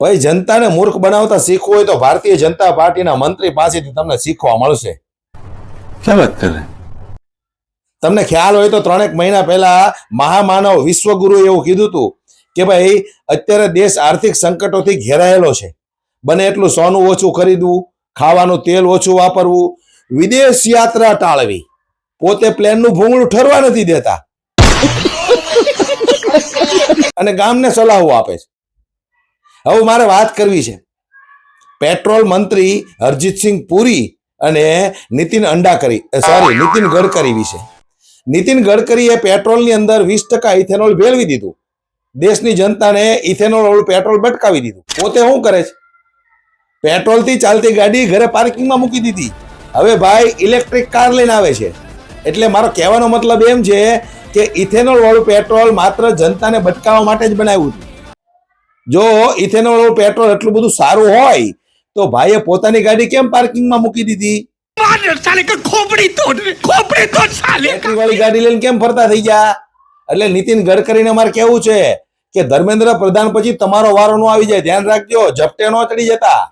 ભાઈ જનતાને મૂર્ખ બનાવતા શીખવું હોય તો ભારતીય જનતા પાર્ટીના મંત્રી પાસેથી તમને શીખવા મળશે. ક્યાં વાત કરે? તમને ખ્યાલ હોય તો 3 મહિના પહેલા મહામાનવ વિશ્વગુરુએ એવું કીધું હતું કે ભાઈ અત્યારે દેશ આર્થિક સંકટોથી ઘેરાયેલો છે, બને એટલું સોનું ઓછું ખરીદવું, ખાવાનું તેલ ઓછું વાપરવું, વિદેશ યાત્રા ટાળવી, પોતે પ્લેનનું ભૂંગળું ઠરવા નથી દેતા અને ગામને સલાહો આપે છે. હવે મારે વાત કરવી છે પેટ્રોલ મંત્રી હરજીતસિંહ પુરી અને નીતિન ગડકરી વિશે. નીતિન ગડકરીએ પેટ્રોલની અંદર 20% ઇથેનોલ ભેળવી દીધું, દેશની જનતાને ઇથેનોલ વાળું પેટ્રોલ ભટકાવી દીધું. પોતે શું કરે છે? પેટ્રોલથી ચાલતી ગાડી ઘરે પાર્કિંગમાં મૂકી દીધી. હવે ભાઈ ઇલેક્ટ્રિક કાર લઈને આવે છે. એટલે મારો કહેવાનો મતલબ એમ છે કે ઇથેનોલ વાળું પેટ્રોલ માત્ર જનતાને ભટકાવવા માટે જ બનાવ્યું હતું. જો ઇથેનોલ વાળું પેટ્રોલ એટલું બધું સારું હોય તો ભાઈએ પોતાની ગાડી કેમ પાર્કિંગમાં મૂકી દીધી? બેટરી વાળી ગાડી લઈને કેમ ફરતા થઈ ગયા? એટલે નીતિન ગડકરીને મારે કેવું છે કે ધર્મેન્દ્ર પ્રધાન પછી તમારો વારો ન આવી જાય, ધ્યાન રાખજો, ઝપટે નો ચડી જતા.